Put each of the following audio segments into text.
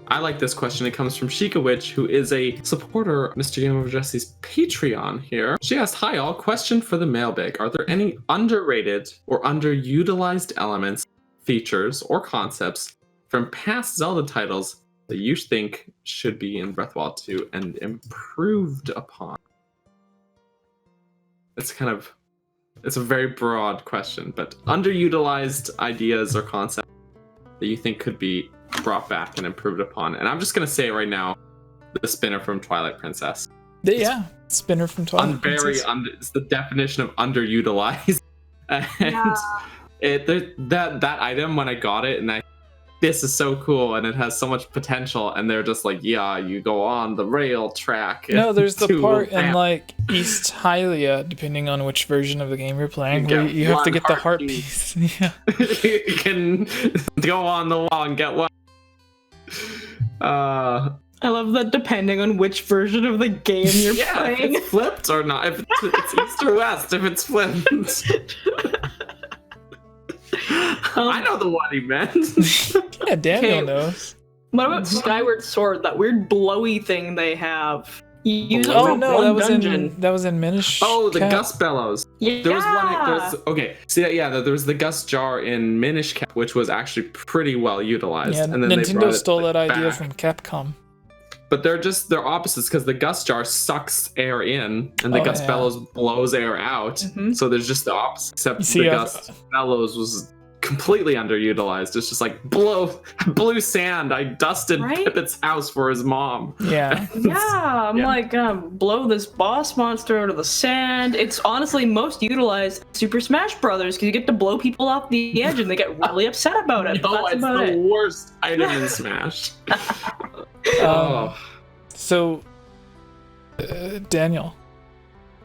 I like this question. It comes from 𝐓𝐿𝐥𝐿, who is a supporter of Mr. Game Over Jesse's Patreon here. She asked, "Hi all, question for the mailbag. Are there any underrated or underutilized elements, features, or concepts from past Zelda titles that you think should be in Breath of the Wild 2 and improved upon?" It's a very broad question, but underutilized ideas or concepts that you think could be brought back and improved upon. And I'm just going to say it right now, the spinner from Twilight Princess. Spinner from Twilight Princess. It's the definition of underutilized. And that item, when I got it, and this is so cool, and it has so much potential, and they're just like, yeah, you go on the rail track. No, there's the part in like 𝐓𝐻𝐼𝐢, depending on which version of the game you're playing, where you have to get the heart piece. Yeah. You can go on the wall and get one. I love that depending on which version of the game you're playing. If it's flipped or not. If it's east or west, if it's flipped. I know the one he meant. Yeah, Daniel knows. What about Skyward Sword? That weird blowy thing they have. That was in Minish. Oh, the Gust Bellows. Yeah. There was the Gust Jar in Minish Cap, which was actually pretty well utilized. Yeah, and then Nintendo stole that idea back. from Capcom. But they're opposites, because the Gust Jar sucks air in, and the Gust Bellows blows air out. Mm-hmm. So there's just the opposite. Except the Gust Bellows was completely underutilized. It's just like blue sand. I dusted Pipit's house for his mom. Yeah. I'm like, blow this boss monster out of the sand. It's honestly most utilized Super Smash Brothers, because you get to blow people off the edge and they get really upset about it. No, it's the worst item in Smash. So, Daniel,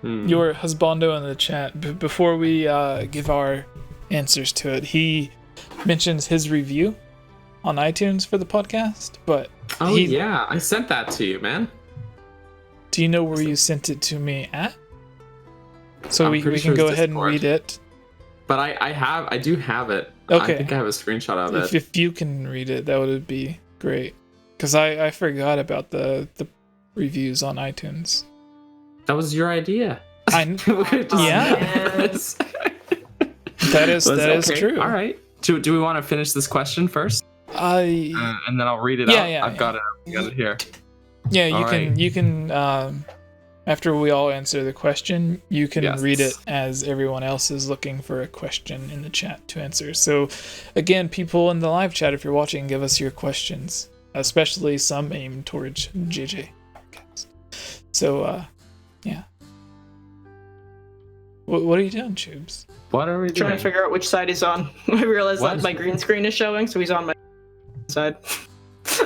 your husbando in the chat, before we give our answers to it, he mentions his review on iTunes for the podcast, but I sent that to you, man. Do you know where you sent it to me at? So we can go ahead and read it. But I do have it. Okay. I think I have a screenshot of it. If you can read it, that would be great. Because I forgot about the reviews on iTunes. That was your idea. That is true. All right. Do we want to finish this question first? And then I'll read it out. I've got it here. Yeah, you can after we all answer the question, you can read it as everyone else is looking for a question in the chat to answer. So again, people in the live chat, if you're watching, give us your questions, especially some aimed towards JJ. So what are you doing, Tubes? What are we doing? Trying to figure out which side he's on. I realized that my green screen is showing, so he's on my side.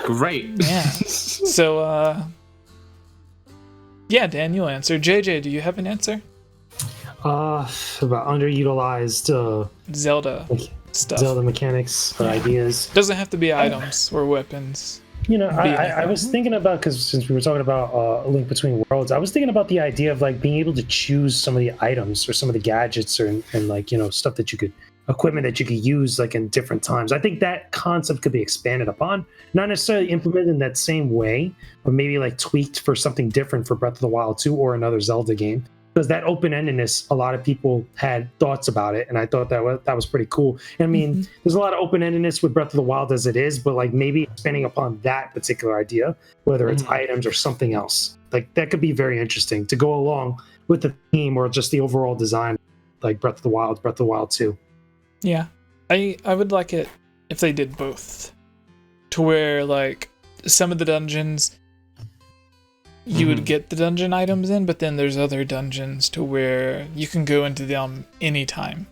Great. Yeah. So, Dan, you'll answer. JJ, do you have an answer? About underutilized Zelda stuff. Zelda mechanics or ideas. Doesn't have to be items or weapons. I was thinking about, because since we were talking about A Link Between Worlds, I was thinking about the idea of like being able to choose some of the items or some of the gadgets and like, stuff that you could, equipment that you could use like in different times. I think that concept could be expanded upon, not necessarily implemented in that same way, but maybe like tweaked for something different for Breath of the Wild 2 or another Zelda game. Because that open-endedness, a lot of people had thoughts about it, and I thought that was pretty cool. And I mean, there's a lot of open-endedness with Breath of the Wild as it is, but like maybe expanding upon that particular idea, whether it's items or something else, like that could be very interesting to go along with the theme or just the overall design, like Breath of the Wild 2. Yeah, I would like it if they did both, to where like some of the dungeons you would get the dungeon items in, but then there's other dungeons to where you can go into them anytime.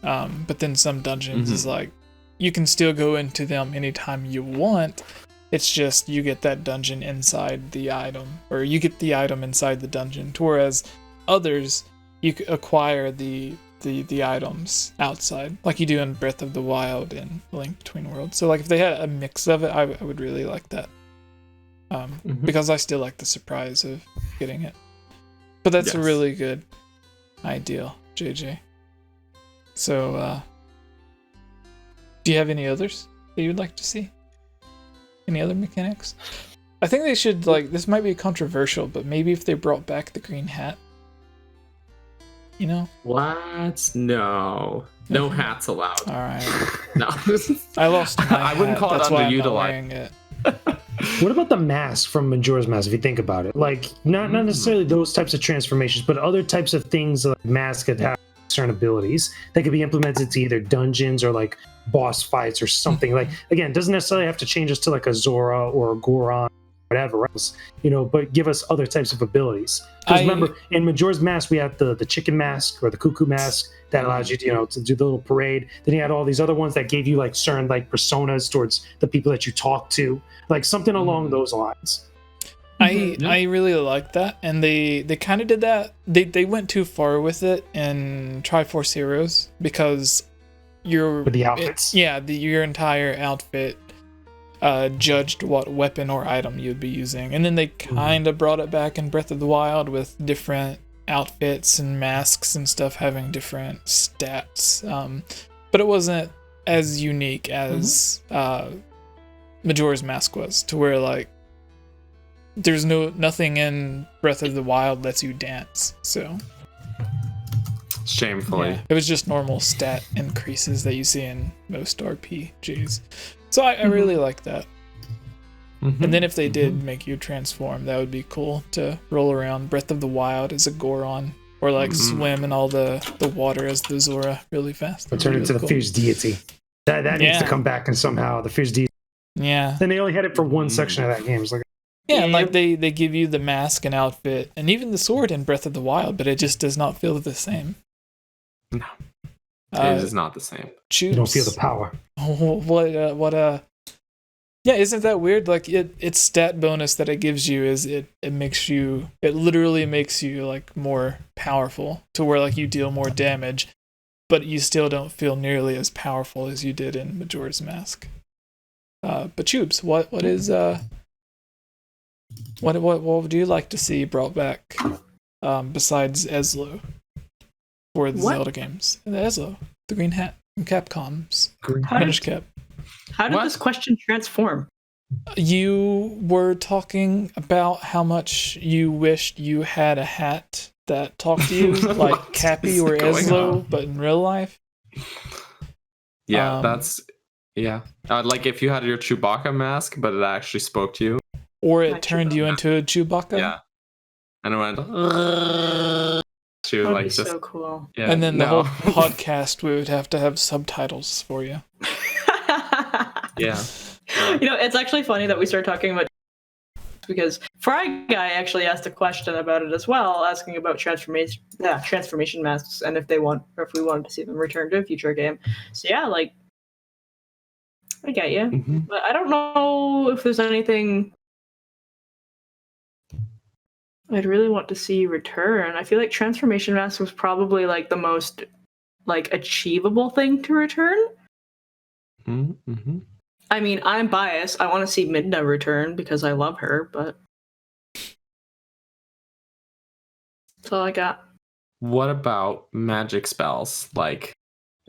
But then some dungeons is like, you can still go into them anytime you want. It's just you get that dungeon inside the item, or you get the item inside the dungeon. Whereas others, you acquire the items outside, like you do in Breath of the Wild and Link Between Worlds. So like if they had a mix of it, I would really like that. Because I still like the surprise of getting it. But that's a really good idea, JJ. So, do you have any others that you'd like to see Any other mechanics? I think they should, like, this might be controversial, but maybe if they brought back the green hat. You know? What? No. No hats allowed. Alright. No. I lost my I wouldn't hat, call it that's why I'm not underutilized. wearing it. What about the mask from Majora's Mask, if you think about it? Like, not necessarily those types of transformations, but other types of things like masks that have certain abilities that could be implemented to either dungeons or like boss fights or something. Like, again, it doesn't necessarily have to change us to like a Zora or a Goron, whatever else, you know, but give us other types of abilities. Because remember, in Majora's Mask, we had the chicken mask or the cuckoo mask that allows you to, you know, to do the little parade. Then you had all these other ones that gave you like certain like personas towards the people that you talk to, like something along those lines. I really like that, and they kind of did that. They went too far with it in Triforce Heroes because With the outfits. your entire outfit judged what weapon or item you'd be using, and then they kind of brought it back in Breath of the Wild with different outfits and masks and stuff having different stats, but it wasn't as unique as Majora's Mask was, to where like there's nothing in Breath of the Wild lets you dance, so Shamefully. it was just normal stat increases that you see in most RPGs. So I really like that. And then if they did make you transform, that would be cool to roll around Breath of the Wild as a Goron, or like swim in all the water as the Zora really fast. Or turn into the fierce deity. That needs to come back and somehow the fierce deity. Yeah. Then they only had it for one section of that game. It's like, yeah, and like they give you the mask and outfit and even the sword in Breath of the Wild, but it just does not feel the same. No. It is not the same. Choose. you don't feel the power. Yeah, isn't that weird? Like its stat bonus that it gives you is it literally makes you like more powerful, to where like you deal more damage, but you still don't feel nearly as powerful as you did in Majora's Mask. But Choobs, what would you like to see brought back besides 𝐓𝐬𝐤 for the Zelda games? The 𝐓𝐬𝐤, the green hat from Capcom's Minish Cap. How did this question transform? You were talking about how much you wished you had a hat that talked to you like Cappy or 𝐓𝐬𝐤, but in real life. Yeah, like if you had your Chewbacca mask, but it actually spoke to you. Or it turned you into a Chewbacca. Yeah. And it went. That would like be just, so cool. Yeah, And then the whole podcast, we would have to have subtitles for you. Yeah. You know, it's actually funny that we start talking about, because Fry Guy actually asked a question about it as well, asking about transformation masks and if we wanted to see them return to a future game. So yeah, like, I get you, but I don't know if there's anything I'd really want to see return. I feel like transformation masks was probably like the most like achievable thing to return. I mean, I'm biased. I want to see Midna return because I love her, but that's all I got. What about magic spells? Like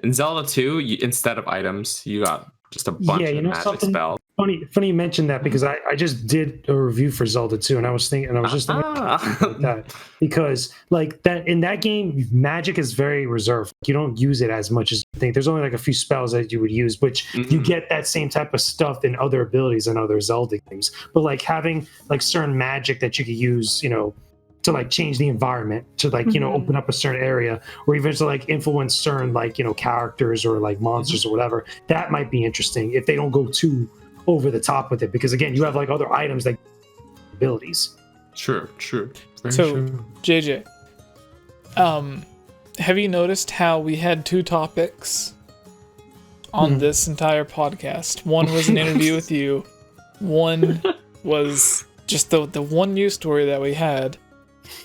in Zelda 2, instead of items, you got just a bunch of magic spells. Funny you mentioned that, because I just did a review for Zelda 2, and I was thinking like that, because like that in that game, magic is very reserved. You don't use it as much as you think. There's only like a few spells that you would use, which you get that same type of stuff in other abilities in other Zelda games. But like having like certain magic that you could use, you know, to like change the environment, to like, you know, open up a certain area, or even to like influence certain like, you know, characters or like monsters or whatever, that might be interesting if they don't go too over the top with it, because again, you have like other items like abilities. True. Very so true. JJ, have you noticed how we had two topics on this entire podcast? One was an interview with you, one was just the one news story that we had,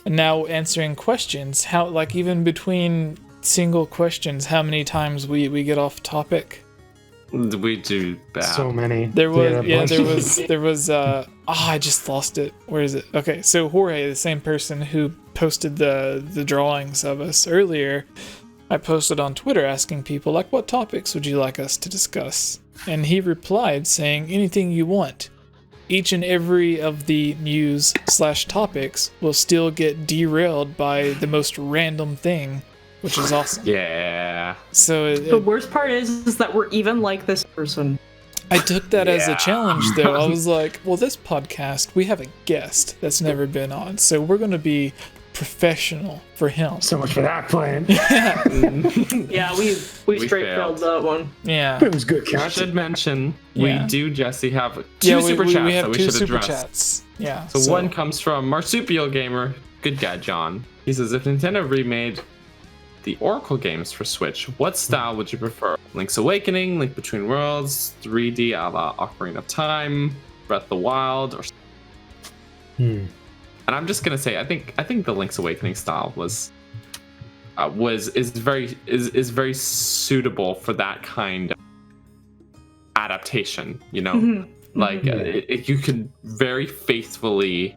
and now answering questions. How, like, even between single questions, how many times we get off topic? We do that. So many. There was I just lost it. Where is it? Okay, so Jorge, the same person who posted the drawings of us earlier, I posted on Twitter asking people like, what topics would you like us to discuss? And he replied saying, anything you want. each and every of the news/topics will still get derailed by the most random thing, which is awesome. Yeah. So The worst part is that we're even like this person. I took that as a Yeah. challenge, though. I was like, well, this podcast, we have a guest that's never been on, so we're going to be professional for him. So much for that plan. Yeah, we straight failed that one. Yeah. It was good I content. should mention, Yeah. we do, Jesse, have two super chats we have that we two should super address. chats. Yeah. So one comes from Marsupial Gamer, good guy John. He says, if Nintendo remade the Oracle games for Switch, what style would you prefer? Link's Awakening, Link Between Worlds, 3D a la Ocarina of Time, Breath of the Wild, or... And I'm just gonna say, I think the Link's Awakening style is very suitable for that kind of adaptation. You know, you could very faithfully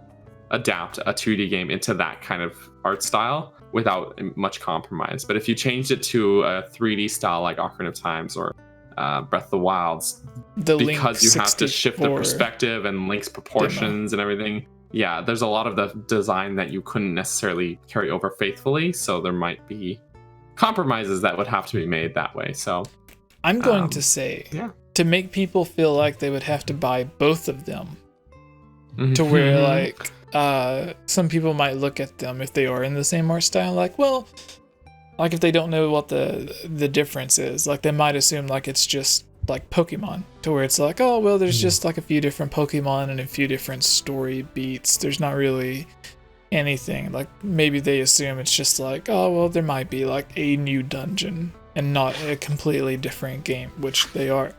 adapt a 2D game into that kind of art style without much compromise. But if you changed it to a 3D style like Ocarina of Times or Breath of the Wilds, because you have to shift the perspective and Link's proportions and everything. Yeah, there's a lot of the design that you couldn't necessarily carry over faithfully, so there might be compromises that would have to be made that way. So I'm going to say, to make people feel like they would have to buy both of them, to where like some people might look at them if they are in the same art style, like, well, like if they don't know what the difference is, like they might assume like it's just like Pokemon, to where it's like, oh well, there's just like a few different Pokemon and a few different story beats. There's not really anything. Like maybe they assume it's just like, oh well, there might be like a new dungeon and not a completely different game, which they are.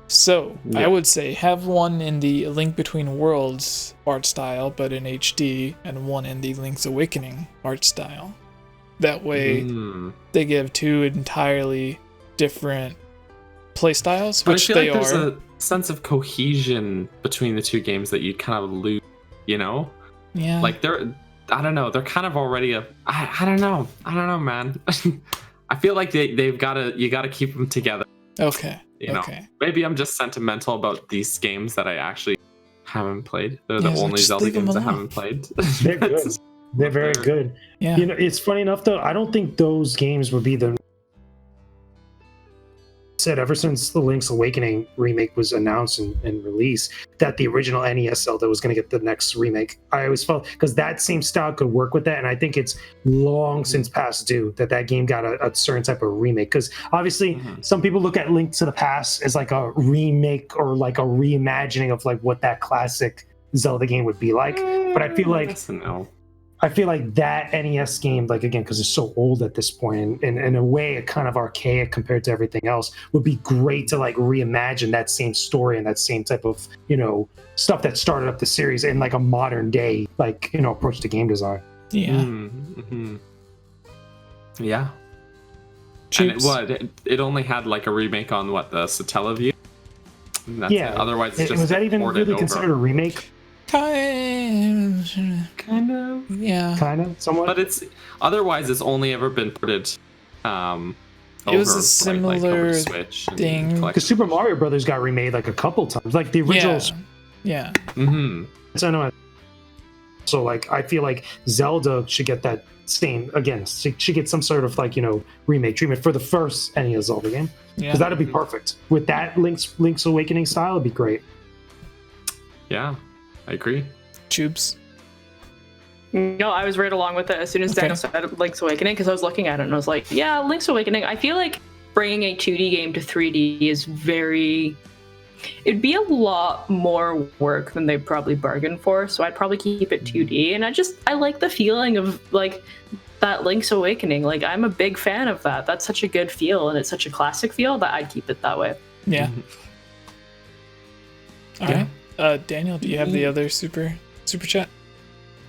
So I would say have one in the Link Between Worlds art style, but in HD, and one in the Link's Awakening art style. That way, they give two entirely different play styles, but which I feel they like are. there's a sense of cohesion between the two games that you kind of lose, you know? Yeah. Like I don't know, they're kind of already I don't know, man. I feel like you gotta keep them together. Okay. You know, maybe I'm just sentimental about these games that I actually haven't played. They're the only Zelda games I haven't played. They're good. They're very good. Yeah. You know, it's funny enough though. I don't think those games would be the said ever since the Link's Awakening remake was announced and released that the original NES Zelda was going to get the next remake. I always felt because that same style could work with that, and I think it's long since past due that game got a certain type of remake. Because obviously, some people look at Link to the Past as like a remake or like a reimagining of like what that classic Zelda game would be like. But I feel like that NES game, like again, because it's so old at this point, and in a way, kind of archaic compared to everything else, would be great to like reimagine that same story and that same type of, you know, stuff that started up the series in like a modern day, like, you know, approach to game design. Yeah. Yeah. And it only had like a remake on the Satellaview. That's it. Otherwise, it's just was that even ported really over. considered a remake? Kind of. Yeah. Kind of. Somewhat. But it's only ever been ported. It was a similar Switch thing. Because Super Mario Brothers got remade like a couple times, like the original. Yeah. So anyway, so like I feel like Zelda should get that same again. Should get some sort of like, you know, remake treatment for the first NES Zelda game, because that'd be perfect with that Link's Awakening style. It'd be great. Yeah, I agree. Tubes. No, I was right along with it as soon as Daniel said Link's Awakening, because I was looking at it and I was like, yeah, Link's Awakening. I feel like bringing a 2D game to 3D is it'd be a lot more work than they probably bargained for, so I'd probably keep it 2D. And I like the feeling of like that Link's Awakening. Like, I'm a big fan of that. That's such a good feel, and it's such a classic feel that I'd keep it that way. Yeah. All right. Daniel, do you have the other super chat?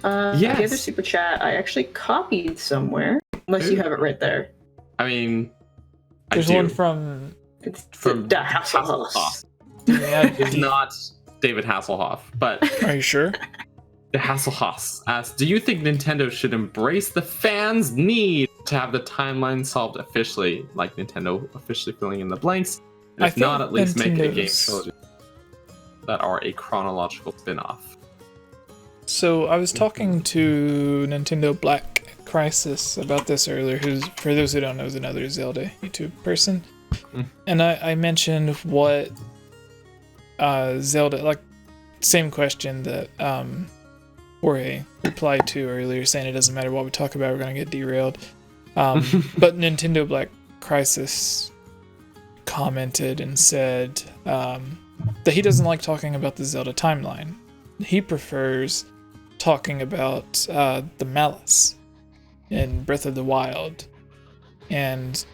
The other super chat I actually copied somewhere, unless you have it right there. I mean, there's one from the Hasselhoff. Yeah, it's not David Hasselhoff, but are you sure? The Hasselhoffs asked, do you think Nintendo should embrace the fans' need to have the timeline solved officially, like Nintendo officially filling in the blanks? And if not, at least make it a game trilogy. that are a chronological spin-off. So I was talking to Nintendo Black Crisis about this earlier, who's, for those who don't know, is another Zelda YouTube person. And I mentioned what Zelda, like, same question that Jorge replied to earlier, saying it doesn't matter what we talk about, we're going to get derailed. But Nintendo Black Crisis commented and said that he doesn't like talking about the Zelda timeline. He prefers talking about the Malice in Breath of the Wild. And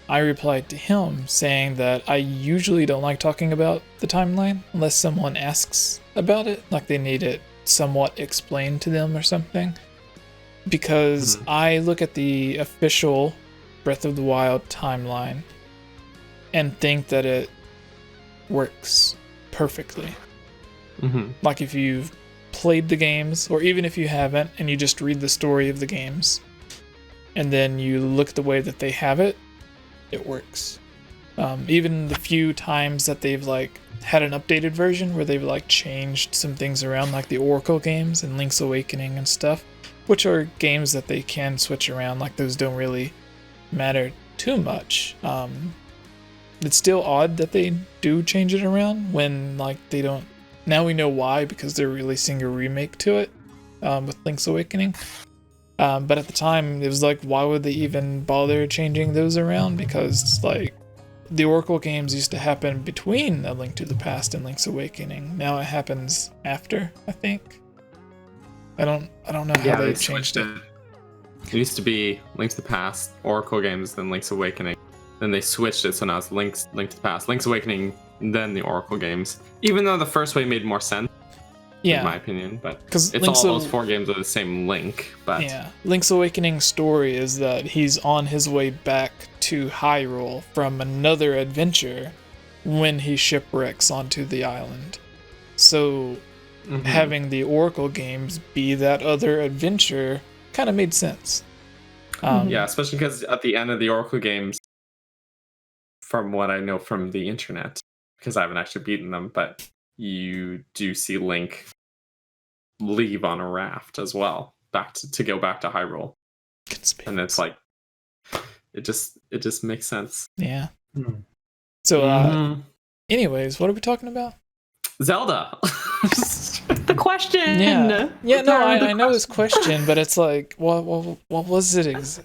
I replied to him saying that I usually don't like talking about the timeline unless someone asks about it, like they need it somewhat explained to them or something. Because I look at the official Breath of the Wild timeline and think that it works perfectly. Like if you've played the games, or even if you haven't, and you just read the story of the games, and then you look at the way that they have it, it works. Even the few times that they've like had an updated version where they've like changed some things around, like the Oracle games and Link's Awakening and stuff, which are games that they can switch around, like those don't really matter too much. It's still odd that they do change it around when like they don't. Now we know why, because they're releasing a remake to it with Link's Awakening. But at the time, it was like, why would they even bother changing those around? Because like the Oracle games used to happen between A Link to the Past and Link's Awakening. Now it happens after, I think. I don't know how they changed it. It used to be Link to the Past, Oracle games, then Link's Awakening. Then they switched it, so now it's Link to the Past, Link's Awakening, then the Oracle games. Even though the first way made more sense, in my opinion, but it's all those 4 games are the same Link. But yeah, Link's Awakening story is that he's on his way back to Hyrule from another adventure when he shipwrecks onto the island. So having the Oracle games be that other adventure kind of made sense. Yeah, especially because at the end of the Oracle games, from what I know from the internet, because I haven't actually beaten them, but you do see Link leave on a raft as well, back to go back to Hyrule. And it's like, it just makes sense. Yeah. So, anyways, what are we talking about? Zelda. The question. Yeah. No, I know his question, but it's like, what was it?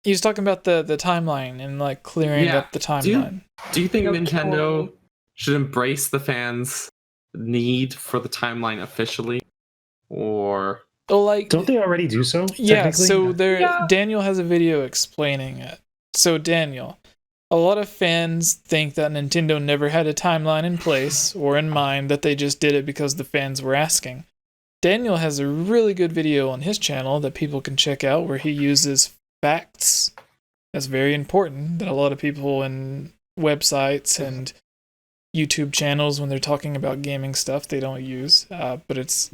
He was talking about the timeline and like clearing up the timeline. Do you think Nintendo should embrace the fans' need for the timeline officially, or like don't they already do so? Yeah. So Daniel has a video explaining it. So Daniel, a lot of fans think that Nintendo never had a timeline in place or in mind, that they just did it because the fans were asking. Daniel has a really good video on his channel that people can check out where he uses facts. That's very important, that a lot of people in websites and YouTube channels, when they're talking about gaming stuff, they don't use. But it's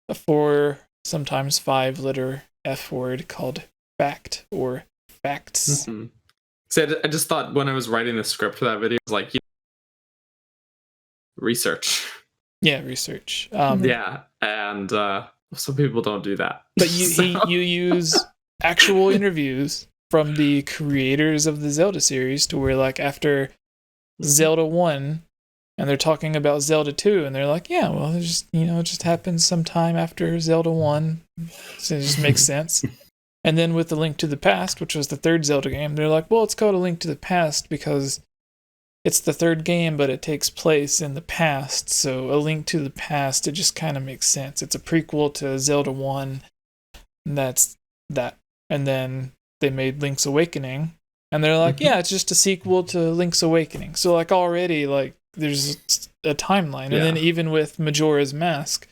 a 4, sometimes 5-letter F word called fact or facts. So I just thought when I was writing the script for that video, I was like, research. Yeah, research. Yeah, and some people don't do that. But you use actual interviews from the creators of the Zelda series, to where like after Zelda 1, and they're talking about Zelda 2, and they're like, yeah, well, it just happens sometime after Zelda 1, so it just makes sense. And then with the Link to the Past, which was the 3rd Zelda game, they're like, well, it's called A Link to the Past because it's the 3rd game, but it takes place in the past. So A Link to the Past, it just kind of makes sense. It's a prequel to Zelda 1, and that's that. And then they made Link's Awakening, and they're like, yeah, it's just a sequel to Link's Awakening. So like already, like, there's a timeline. And then even with Majora's Mask,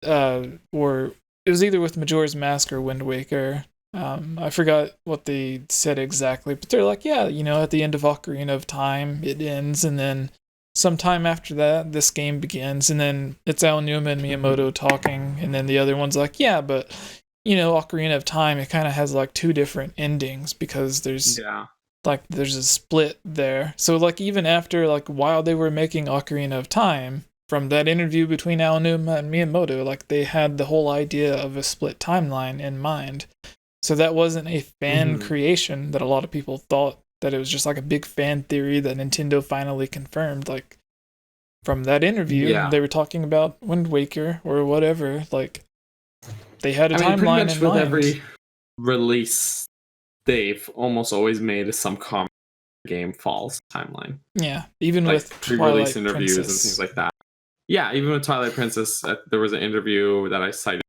or it was either with Majora's Mask or Wind Waker, I forgot what they said exactly, but they're like, yeah, at the end of Ocarina of Time, it ends, and then sometime after that, this game begins, and then it's Aonuma and Miyamoto talking, and then the other one's like, yeah, but, Ocarina of Time, it kind of has like 2 different endings, because there's like there's a split there. So like even after like while they were making Ocarina of Time, from that interview between Aonuma and Miyamoto, like they had the whole idea of a split timeline in mind. So that wasn't a fan creation that a lot of people thought that it was just like a big fan theory that Nintendo finally confirmed. Like from that interview, they were talking about Wind Waker or whatever. Like they had a timeline pretty much in with mind. every release, they've almost always made some common game falls timeline. Yeah, even like with pre-release Twilight interviews Princess. and things like that. Yeah, even with Twilight Princess, there was an interview that I cited.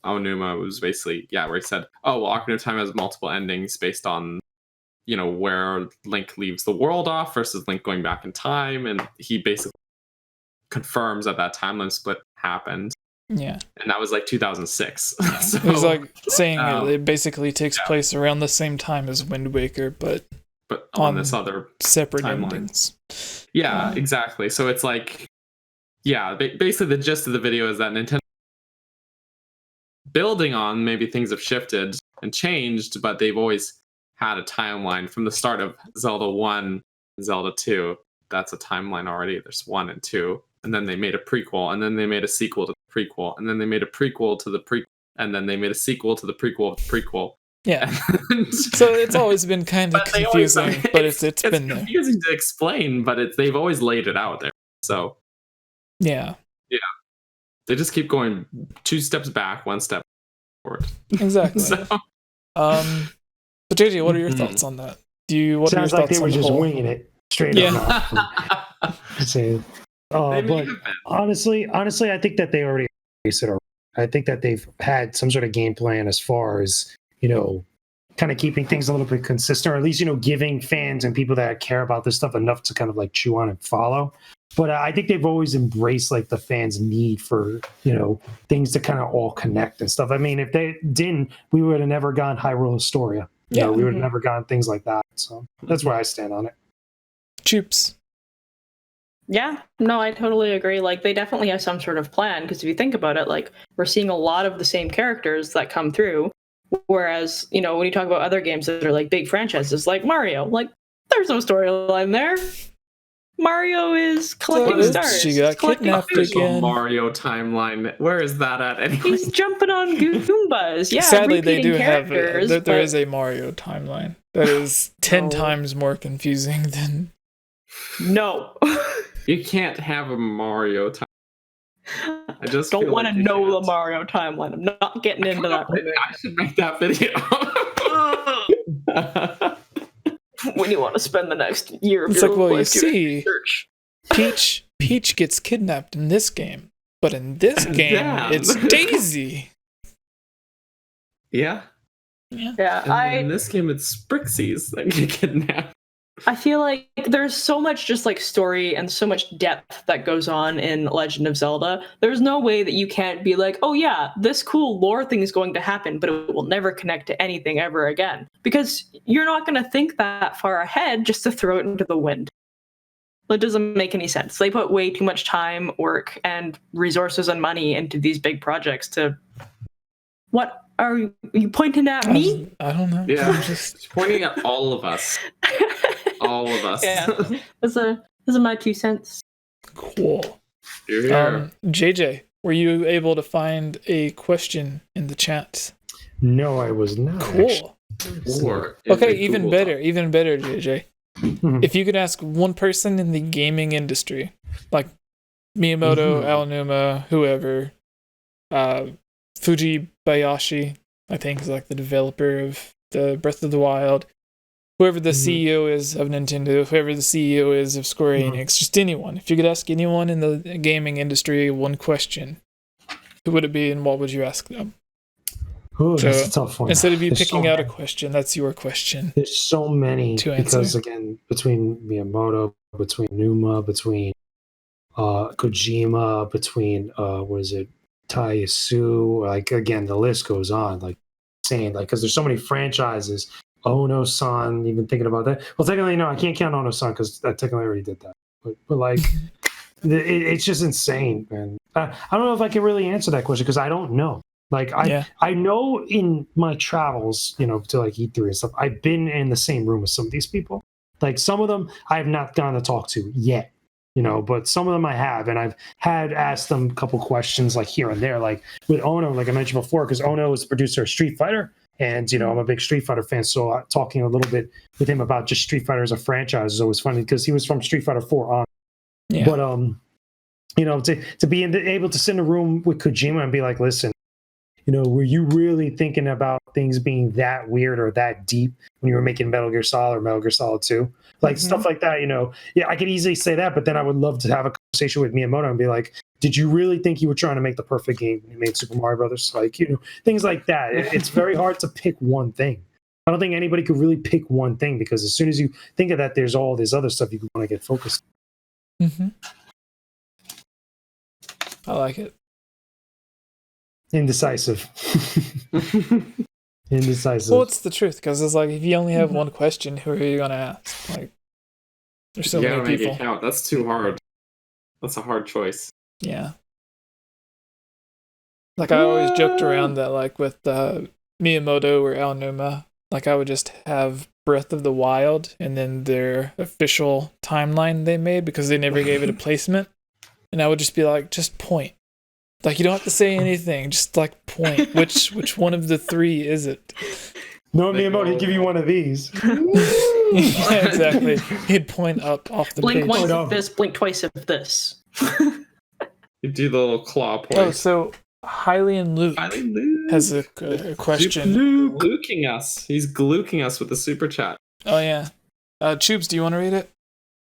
Aonuma was basically, where he said, oh, well, Ocarina of Time has multiple endings based on, where Link leaves the world off versus Link going back in time. And he basically confirms that timeline split happened. Yeah. And that was like 2006. So, it was like saying it basically takes place around the same time as Wind Waker, but on this other separate timeline. Endings. Yeah, exactly. So it's like, basically the gist of the video is that Nintendo building on maybe things have shifted and changed, but they've always had a timeline from the start of Zelda 1 and Zelda 2. That's a timeline already. There's 1 and 2. And then they made a prequel, and then they made a sequel to the prequel, and then they made a prequel to the prequel, and then they made a sequel to the prequel of the prequel. Yeah. So it's always been kind of confusing, but it's been there. It's confusing to explain, but they've always laid it out there. So yeah. They just keep going 2 steps back, 1 step forward. Exactly. But JJ, what are your thoughts on that? Sounds like they were just winging it straight up. But honestly, I think that they already based it. I think that they've had some sort of game plan as far as, kind of keeping things a little bit consistent, or at least, giving fans and people that care about this stuff enough to kind of like chew on and follow. But I think they've always embraced like the fans' need for, things to kind of all connect and stuff. I mean, if they didn't, we would have never gone Hyrule Historia. We would have never gone things like that. So that's where I stand on it. Choops. Yeah, no, I totally agree. Like, they definitely have some sort of plan, because if you think about it, like, we're seeing a lot of the same characters that come through, whereas, when you talk about other games that are, like, big franchises, like Mario, like, there's no storyline there. Mario is collecting stars. She got kidnapped again. Mario timeline. Where is that at anyway? He's jumping on Goombas. Yeah, sadly, they do have there is a Mario timeline that is 10 times more confusing than... No. You can't have a Mario timeline. I just don't want to know the can't. Mario timeline. I'm not getting into that. I should make that video. When you want to spend the next year of it's your like, well, life you see, research. Peach gets kidnapped in this game, but in this game, it's Daisy. Yeah. Yeah. In this game, it's Sprixies that get kidnapped. I feel like there's so much just like story and so much depth that goes on in Legend of Zelda. There's no way that you can't be like, oh yeah, this cool lore thing is going to happen, but it will never connect to anything ever again. Because you're not going to think that far ahead just to throw it into the wind. That doesn't make any sense. They put way too much time, work, and resources and money into these big projects to... What? Are you pointing at me? I don't know. Yeah, I'm just pointing at all of us. All of us. Yeah, those are my 2 cents. Cool. Here. JJ, were you able to find a question in the chat? No, I was not. Cool. Okay, even better, JJ. If you could ask one person in the gaming industry, like Miyamoto, Aonuma, whoever, Fujibayashi, I think, is like the developer of the Breath of the Wild. Whoever the CEO is of Nintendo, whoever the CEO is of Square Enix, just anyone. If you could ask anyone in the gaming industry one question, who would it be and what would you ask them? Oh, that's a tough one. Instead of you picking out a question, that's your question. There's so many to answer. Because, again, between Miyamoto, between Numa, between Kojima, between, Taiyasu, like, again, the list goes on, like, insane, like, because there's so many franchises. Ono-san, even thinking about that. Well, technically, no, I can't count Ono-san because I technically already did that. But like, it's just insane, man. I don't know if I can really answer that question because I don't know. Like Yeah. I know in my travels, to like E3 and stuff, I've been in the same room with some of these people. Like some of them I have not gotten to talk to yet, but some of them I have, and I've had asked them a couple questions like here and there, like with Ono, like I mentioned before, because Ono is the producer of Street Fighter, and I'm a big Street Fighter fan, so talking a little bit with him about just Street Fighter as a franchise is always funny because he was from Street Fighter 4 on. Yeah. But to be able to sit in a room with Kojima and be like, listen, were you really thinking about things being that weird or that deep when you were making Metal Gear Solid or Metal Gear Solid 2? Like stuff like that, I could easily say that, but then I would love to have a conversation with Miyamoto and be like, did you really think you were trying to make the perfect game when you made Super Mario Brothers? Like, things like that. It's very hard to pick one thing. I don't think anybody could really pick one thing because as soon as you think of that, there's all this other stuff you want to get focused on. Mm-hmm. I like it. Indecisive. Indecisive. Well, it's the truth because it's like if you only have one question, who are you gonna ask? Like, there's so many make people. it count. That's too hard. That's a hard choice. Yeah. Like I always joked around that, like with Miyamoto or Aonuma, like I would just have Breath of the Wild and then their official timeline they made because they never gave it a placement, and I would just be like, just point. Like you don't have to say anything, just like point. Which one of the three is it? No, Miyamoto, he'd give you one of these. Yeah, exactly. He'd point up off the Blink page. once of this, blink twice of this. You do the little claw point. Oh, so Hylian Luke has a question. Gluking us. He's gluking us with the super chat. Oh yeah. Tubes, do you want to read it?